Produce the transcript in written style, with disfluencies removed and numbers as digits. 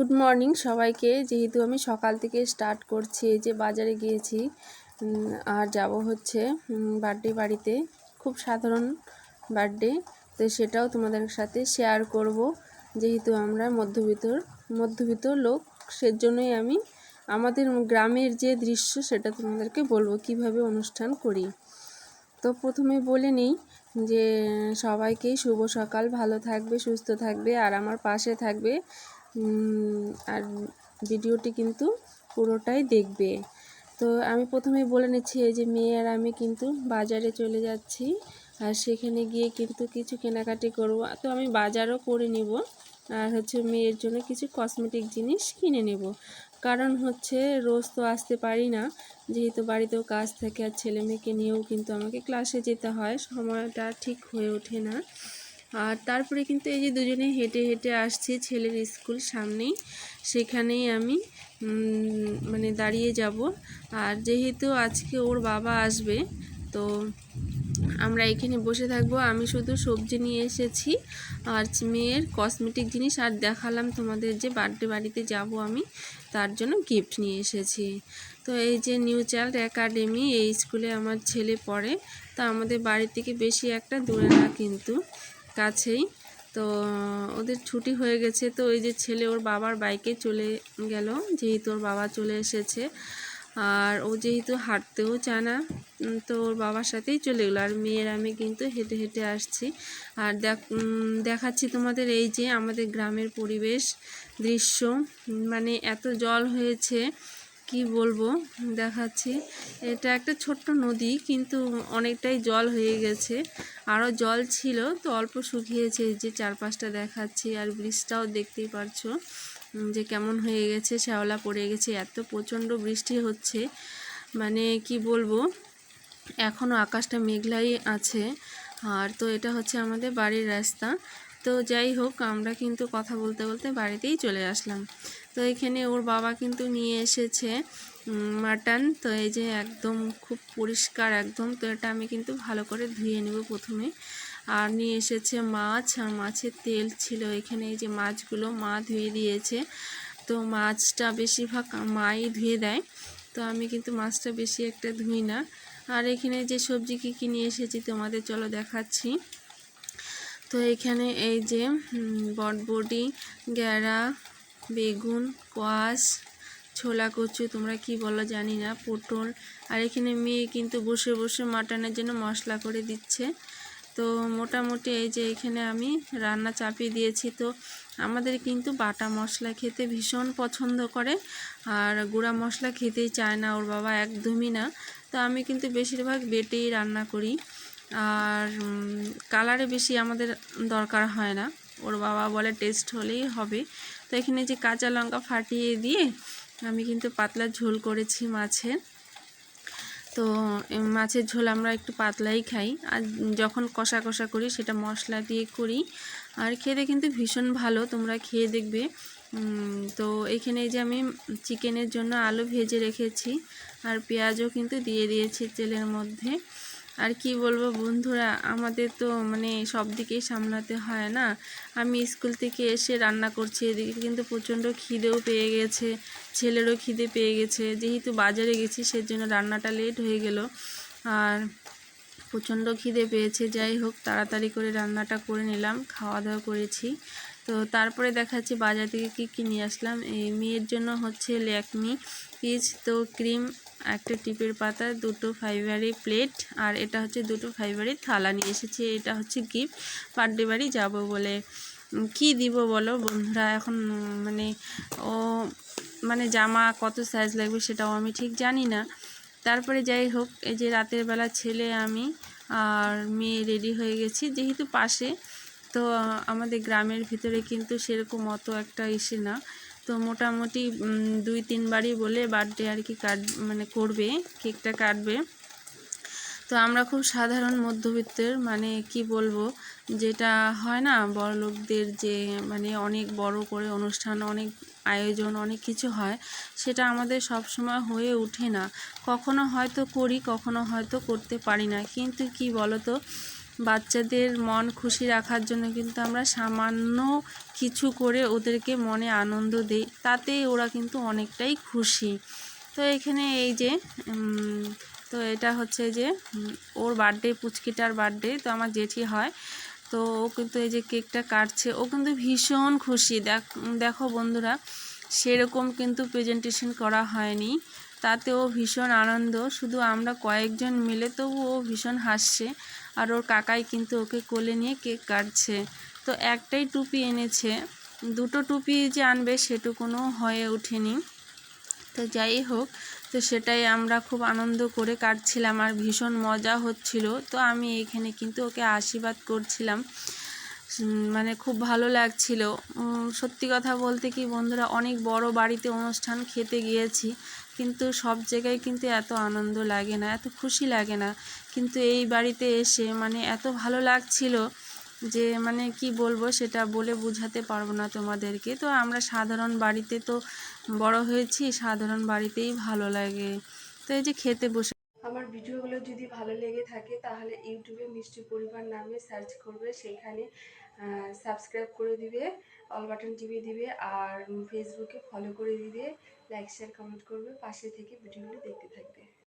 Good morning সবাইকে। যেহেতু আমি সকাল থেকে স্টার্ট করছি, এই যে বাজারে গিয়েছি আর যাব হচ্ছে বার্থডে বাড়িতে, খুব সাধারণ বার্থডে, তো সেটাও তোমাদের সাথে শেয়ার করব। যেহেতু আমরা মধ্যবিত্ত লোক, সেজন্যই আমি আমাদের গ্রামের যে দৃশ্য সেটা তোমাদেরকে বলবো কিভাবে অনুষ্ঠান করি। তো প্রথমে বলে নিই যে সবাইকেই শুভ সকাল, ভালো থাকবে, সুস্থ থাকবে আর আমার পাশে থাকবে, আর ভিডিওটি কিন্তু পুরোটাই দেখবে। তো আমি প্রথমেই বলে নিচ্ছি, এই যে মেয়ে আর আমি কিন্তু বাজারে চলে যাচ্ছি, আর সেখানে গিয়ে কিন্তু কিছু কেনাকাটি করব। তো আমি বাজারও করে নিব, আর হচ্ছে মেয়ের জন্য কিছু কসমেটিক জিনিস কিনে নেব। কারণ হচ্ছে রোজ তো আসতে পারি না, যেহেতু বাড়িতেও কাজ থাকে, আর ছেলে মেয়েকে নিয়েও কিন্তু আমাকে ক্লাসে যেতে হয়, সময়টা ঠিক হয়ে ওঠে না। আর তারপরে কিন্তু এই যে দুজনে হেঁটে হেঁটে আসছি ছেলের স্কুল সামনেই, সেখানেই আমি মানে দাঁড়িয়ে যাব। আর যেহেতু আজকে ওর বাবা আসবে, তো আমরা এখানে বসে থাকবো। আমি শুধু সবজি নিয়ে এসেছি আর মেয়ের কসমেটিক জিনিস, আর দেখালাম তোমাদের যে বার্থডে বাড়িতে যাব আমি, তার জন্য গিফট নিয়ে এসেছি। তো এই যে নিউ চাইল্ড একাডেমি, এই স্কুলে আমার ছেলে পড়ে। তো আমাদের বাড়ি থেকে বেশি একটা দূরে না, কিন্তু কাছেই। তো ওদের ছুটি হয়ে গেছে, তো ওই যে ছেলে ওর বাবার বাইকে চলে গেল, যেহেতু ওর বাবা চলে এসেছে। আর ও যেহেতু হাঁটতেও চায় না, তো ওর বাবার সাথেই চলে গেলো। আর মেয়ের আমি কিন্তু হেঁটে হেঁটে আসছি। আর দেখাচ্ছি তোমাদের এই যে আমাদের গ্রামের পরিবেশ দৃশ্য, মানে এত জল হয়েছে কি বলবো, দেখাচ্ছি। এটা একটা ছোট্ট নদী, কিন্তু অনেকটাই জল হয়ে গেছে, আরও জল ছিল তো অল্প শুকিয়েছে, যে চারপাশটা দেখাচ্ছি। আর ব্রিজটাও দেখতেই পারছো যে কেমন হয়ে গেছে, শ্যাওলা পড়ে গেছে, এত প্রচণ্ড বৃষ্টি হচ্ছে, মানে কি বলবো, এখনও আকাশটা মেঘলাই আছে। আর তো এটা হচ্ছে আমাদের বাড়ির রাস্তা। তো যাই হোক, আমরা কিন্তু কথা বলতে বলতে বাড়িতেই চলে আসলাম। তো এখানে ওর বাবা কিন্তু নিয়ে এসেছে মাটন। তো এই যে একদম খুব পরিষ্কার একদম, তো এটা আমি কিন্তু ভালো করে ধুয়ে নেব প্রথমে। আর নিয়ে এসেছে মাছ, আর মাছের তেল ছিল এখানে, এই যে মাছগুলো মা ধুয়ে দিয়েছে। তো মাছটা বেশিরভাগ মাই ধুয়ে দেয়, তো আমি কিন্তু মাছটা বেশি একটা ধুই না। আর এখানে যে সবজি কী নিয়ে এসেছি তোমাদের চলো দেখাচ্ছি। তো এখানে এই যে বটবটি, গ্যাড়া, বেগুন, কোয়াশ, ছোলা কচু, তোমরা কি বলো জানি না, পটল। আর এখানে মেয়ে কিন্তু বসে বসে মাটনের জন্য মশলা করে দিচ্ছে। তো মোটামুটি এই যে এখানে আমি রান্না চাপিয়ে দিয়েছি। তো আমাদের কিন্তু বাটা মশলা খেতে ভীষণ পছন্দ করে, আর গুঁড়া মশলা খেতেই চায় না ওর বাবা, একদমই না। তো আমি কিন্তু বেশিরভাগ বেটেই রান্না করি, আর কালারে বেশি আমাদের দরকার হয় না, ওর বাবা বলে টেস্ট হলেই হবে। তো এখানে যে কাঁচা লঙ্কা ফাটিয়ে দিয়ে আমি কিন্তু পাতলা ঝোল করেছি মাছের। তো মাছের ঝোল আমরা একটু পাতলাই খাই, আর যখন কষা কষা করি সেটা মশলা দিয়ে করি, আর খেতে কিন্তু ভীষণ ভালো, তোমরা খেয়ে দেখবে। তো এখানে যে আমি চিকেনের জন্য আলু ভেজে রেখেছি, আর পেঁয়াজও কিন্তু দিয়ে দিয়েছি তেলের মধ্যে। আর কি বলবো বন্ধুরা, আমাদের তো মানে সব দিকেই সামলাতে হয় না। আমি স্কুল থেকে এসে রান্না করছি, এদিকে কিন্তু প্রচণ্ড খিদেও পেয়ে গেছে, ছেলেরও খিদে পেয়ে গেছে, যেহেতু বাজারে গেছি সেজন্য রান্নাটা লেট হয়ে গেল, আর প্রচণ্ড খিদে পেয়েছে। যাই হোক, তাড়াতাড়ি করে রান্নাটা করে নিলাম, খাওয়া দাওয়া করেছি। তো তারপরে দেখাচ্ছি বাজার থেকে কী নিয়ে আসলাম। এই মেয়ের জন্য হচ্ছে ল্যাকমি পিচ, তো ক্রিম, একটা টিপের পাতা, দুটো ফাইবারি প্লেট, আর এটা হচ্ছে দুটো ফাইবারি থালা নিয়ে এসেছি। এটা হচ্ছে গিফট, বার্থডে বাড়ি যাব বলে। কি দিব বলো বন্ধুরা, এখন মানে ও মানে জামা কত সাইজ লাগবে সেটাও আমি ঠিক জানি না। তারপরে যাই হোক, এই যে রাতের বেলা ছেলে আমি আর মেয়ে রেডি হয়ে গেছি, যেহেতু পাশে, তো আমাদের গ্রামের ভিতরে কিন্তু সেরকম অত একটা ইসে না, তো মোটামুটি 2-3 বারই বলে বার্থডে আর কি মানে করবে, কেকটা কাটবে। তো আমরা খুব সাধারণ মধ্যবিত্তের, মানে কি বলবো, যেটা হয় না বড়লোকদের, যে মানে অনেক বড় করে অনুষ্ঠান, অনেক আয়োজন, অনেক কিছু হয়, সেটা আমাদের সব সময় হয়ে ওঠে না। কখনো হয়তো করি, কখনো হয়তো করতে পারি না, কিন্তু কি বলো তো, বাচ্চাদের মন খুশি রাখার জন্য কিন্তু আমরা সামান্য কিছু করে ওদেরকে মনে আনন্দ দিই, তাতেই ওরা কিন্তু অনেকটাই খুশি। তো এখানে এই যে তো এটা হচ্ছে যে ওর বার্থডে, পুচকিটার বার্থডে, তো আমার জেঠি হয়। তো ও কিন্তু এই যে কেকটা কাটছে, ও কিন্তু ভীষণ খুশি। দেখো বন্ধুরা, সেরকম কিন্তু প্রেজেন্টেশন করা হয়নি, তাতেও ভীষণ আনন্দ। শুধু আমরা কয়েকজন মিলে, তবু ও ভীষণ হাসছে। আর ওর কাকাই কিন্তু ওকে কোলে নিয়ে কেক কাটছে। তো একটাই টুপি এনেছে, দুটো টুপি যে আনবে সেটুকুনও হয়ে ওঠেনি। তো যাই হোক, তো সেটাই আমরা খুব আনন্দ করে কাটছিলাম আর ভীষণ মজা হচ্ছিল। তো আমি এখানে কিন্তু ওকে আশীর্বাদ করছিলাম, মানে খুব ভালো লাগছিল। সত্যি কথা বলতে কি বন্ধুরা, অনেক বড় বাড়িতে অনুষ্ঠান খেতে গিয়েছি, কিন্তু সব জায়গায় কিন্তু এত আনন্দ লাগে না, এত খুশি লাগে না। কিন্তু এই বাড়িতে এসে মানে এত ভালো লাগছিল যে মানে কি বলবো, সেটা বলে বোঝাতে পারবো না তোমাদেরকে। তো আমরা সাধারণ বাড়িতে তো বড় হয়েছি, সাধারণ বাড়িতেই ভালো লাগে। তো এই যে খেতে বসে, আমার ভিডিওগুলো যদি ভালো লেগে থাকে তাহলে ইউটিউবে মিষ্টি পরিবার নামে সার্চ করবে, সেখানে সাবস্ক্রাইব করে দিবে, অল বাটন টিপে দিবে, আর ফেসবুকে ফলো করে দিবে, লাইক শেয়ার কমেন্ট করবে, পাশে থেকে ভিডিওগুলো দেখতে থাকবে।